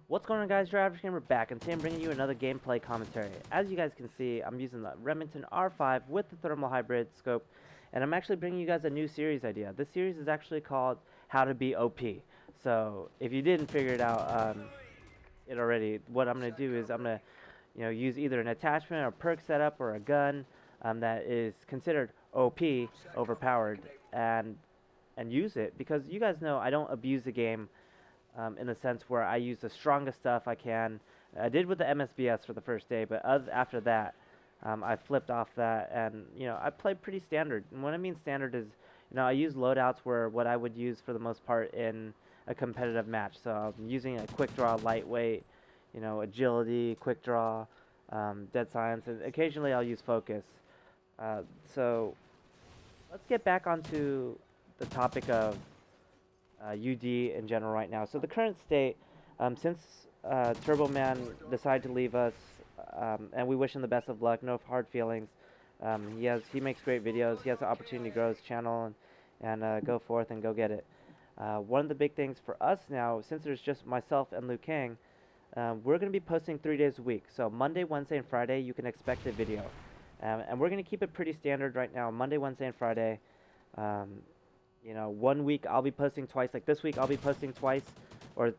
What's going on, guys? Your Average Gamer back, and today I'm bringing you another gameplay commentary. As you guys can see, I'm using the Remington R5 with the thermal hybrid scope, and I'm actually bringing you guys a new series idea. This series is actually called How to Be OP. So if you didn't figure it out it already, what I'm going to do is I'm going to use either an attachment or perk setup or a gun that is considered OP, overpowered, and use it, because you guys know I don't abuse the game in the sense where I use the strongest stuff I can. I did with the MSBS for the first day, but after that, I flipped off that, and I play pretty standard. And what I mean standard is, I use loadouts where what I would use for the most part in a competitive match. So I'm using a quick draw, lightweight, agility, quick draw, dead silence, and occasionally I'll use focus. So let's get back onto the topic of UD in general right now. So the current state, since Turbo Man decided to leave us, and we wish him the best of luck. No hard feelings. He makes great videos. He has the opportunity to grow his channel and go forth and go get it. One of the big things for us now, since there's just myself and Liu Kang, we're going to be posting 3 days a week. So Monday, Wednesday, and Friday, you can expect a video. And we're going to keep it pretty standard right now. Monday, Wednesday, and Friday. 1 week I'll be posting twice. Like this week I'll be posting twice, or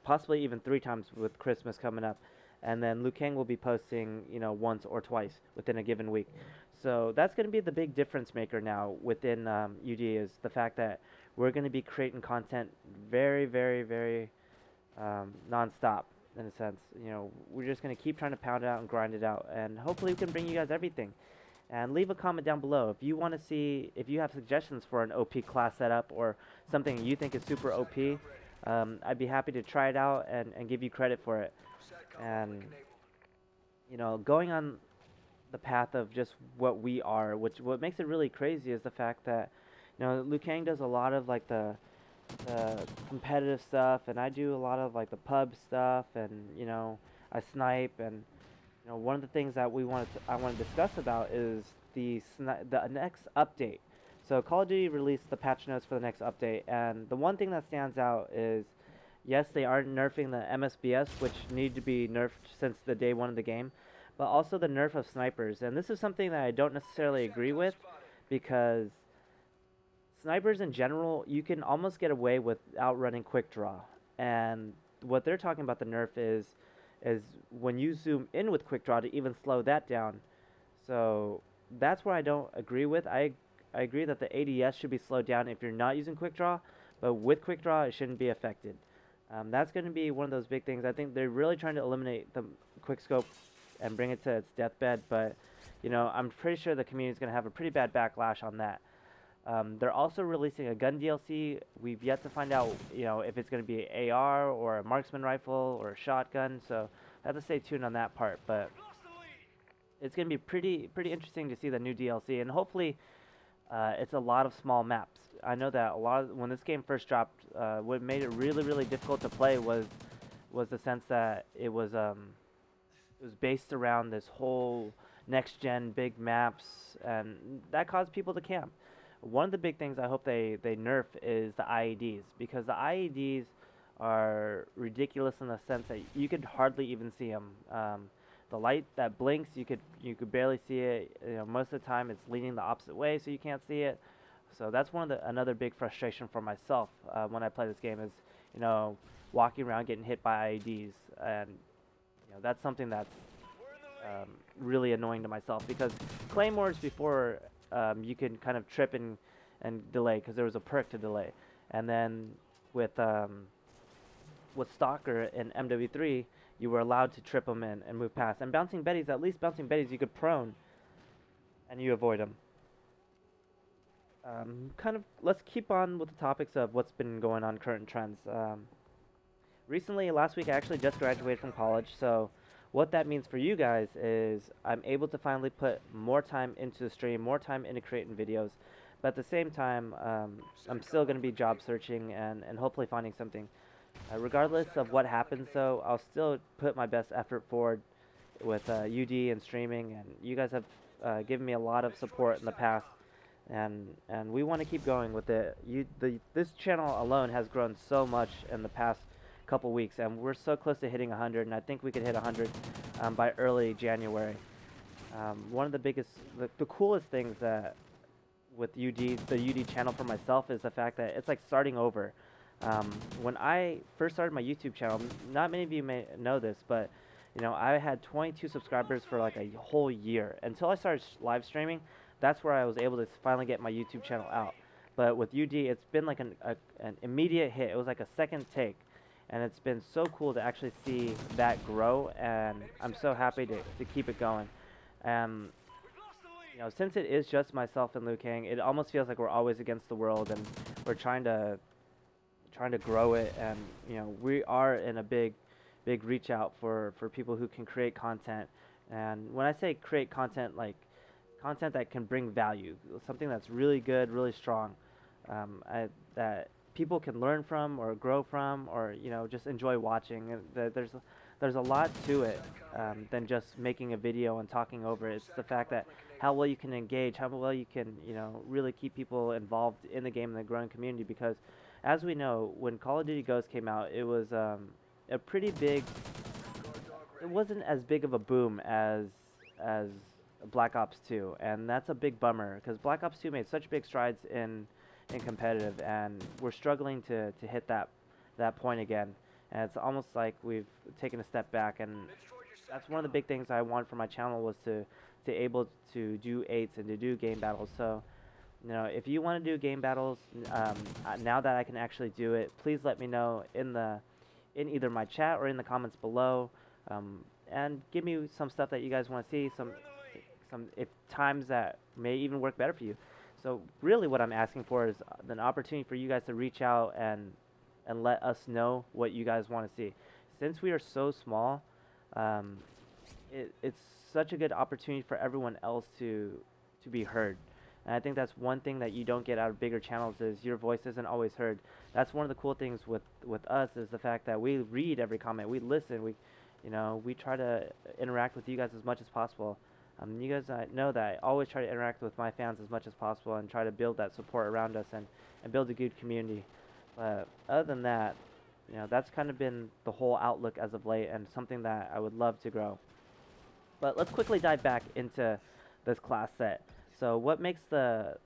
possibly even 3 times with Christmas coming up. And then Liu Kang will be posting, once or twice within a given week. So that's going to be the big difference maker now within UD, is the fact that we're going to be creating content very, very, very non-stop, in a sense. We're just going to keep trying to pound it out and grind it out. And hopefully we can bring you guys everything. And leave a comment down below if you want to see, if you have suggestions for an OP class setup or something you think is super OP. I'd be happy to try it out and give you credit for it. And going on the path of just what we are, what makes it really crazy is the fact that Liu Kang does a lot of like the competitive stuff, and I do a lot of like the pub stuff, and I snipe. And one of the things that I want to discuss about is the next update. So Call of Duty released the patch notes for the next update, and the one thing that stands out is, yes, they are nerfing the MSBS, which need to be nerfed since the day one of the game, but also the nerf of snipers. And this is something that I don't necessarily agree with, because snipers in general, you can almost get away with outrunning quick draw. And what they're talking about the nerf is when you zoom in with quick draw to even slow that down. So that's where I don't agree with. I agree that the ADS should be slowed down if you're not using quick draw, but with quick draw it shouldn't be affected. That's going to be one of those big things. I think they're really trying to eliminate the quick scope and bring it to its deathbed, but I'm pretty sure the community is going to have a pretty bad backlash on that. They're also releasing a gun DLC. We've yet to find out, if it's going to be an AR or a marksman rifle or a shotgun. So I have to stay tuned on that part. But it's going to be pretty interesting to see the new DLC, and hopefully, it's a lot of small maps. I know that when this game first dropped, what made it really difficult to play was the sense that it was based around this whole next gen big maps, and that caused people to camp. One of the big things I hope they nerf is the IEDs, because the IEDs are ridiculous in the sense that you could hardly even see them. The light that blinks, you could barely see it. Most of the time it's leaning the opposite way, so you can't see it. So that's another big frustration for myself when I play this game is, walking around getting hit by IEDs, and that's something that's really annoying to myself, because claymores before, you can kind of trip and delay, because there was a perk to delay. And then with Stalker and MW3, you were allowed to trip them and move past. And Bouncing Betties, at least Bouncing Betties, you could prone and you avoid them. Let's keep on with the topics of what's been going on, current trends. Recently, last week, I actually just graduated from college, so what that means for you guys is I'm able to finally put more time into the stream, more time into creating videos, but at the same time, I'm still going to be job searching and hopefully finding something. Regardless of what happens, though, I'll still put my best effort forward with UD and streaming, and you guys have given me a lot of support in the past, and we want to keep going with it. This channel alone has grown so much in the past couple weeks, and we're so close to hitting 100, and I think we could hit 100 by early January. One of the biggest, the coolest things that with the UD channel for myself is the fact that it's like starting over. When I first started my YouTube channel, not many of you may know this, but I had 22 subscribers for like a whole year until I started live streaming. That's where I was able to finally get my YouTube channel out. But with UD, it's been like an immediate hit. It was like a second take, and it's been so cool to actually see that grow, and I'm so happy to keep it going. Um, since it is just myself and Liu Kang, it almost feels like we're always against the world, and we're trying to grow it, and we are in a big reach out for people who can create content. And when I say create content, like content that can bring value, something that's really good, really strong, that people can learn from or grow from, or just enjoy watching. And there's a lot to it than just making a video and talking over it. It's the fact that how well you can engage, how well you can really keep people involved in the game and the growing community. Because as we know, when Call of Duty Ghosts came out, it was a pretty big. It wasn't as big of a boom as Black Ops 2, and that's a big bummer because Black Ops 2 made such big strides in competitive, and we're struggling to hit that point again. And it's almost like we've taken a step back, and that's one of the big things I want for my channel was to able to do 8s and to do game battles. So if you want to do game battles, now that I can actually do it, please let me know in either my chat or in the comments below, and give me some stuff that you guys want to see, some if times that may even work better for you. So really what I'm asking for is an opportunity for you guys to reach out and let us know what you guys want to see. Since we are so small, it's such a good opportunity for everyone else to be heard. And I think that's one thing that you don't get out of bigger channels is your voice isn't always heard. That's one of the cool things with us is the fact that we read every comment, we listen, we try to interact with you guys as much as possible. You guys know that I always try to interact with my fans as much as possible and try to build that support around us and build a good community. But other than that, that's kind of been the whole outlook as of late, and something that I would love to grow. But let's quickly dive back into this class set. So what makes the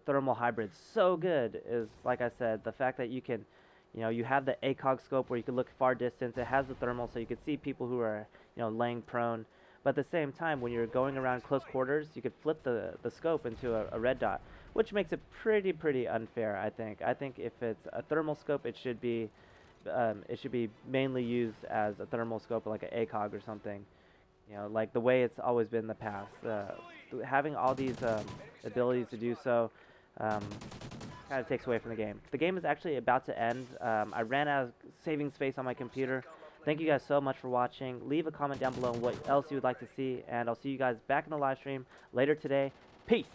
thermal hybrid so good is, like I said, the fact that you can, you have the ACOG scope where you can look far distance. It has the thermal, so you can see people who are, laying prone. But at the same time, when you're going around close quarters, you could flip the scope into a red dot, which makes it pretty unfair, I think. I think if it's a thermal scope, it should be mainly used as a thermal scope, like an ACOG or something. Like the way it's always been in the past. Having all these abilities to do so kind of takes away from the game. The game is actually about to end. I ran out of saving space on my computer. Thank you guys so much for watching. Leave a comment down below on what else you would like to see, and I'll see you guys back in the live stream later today. Peace!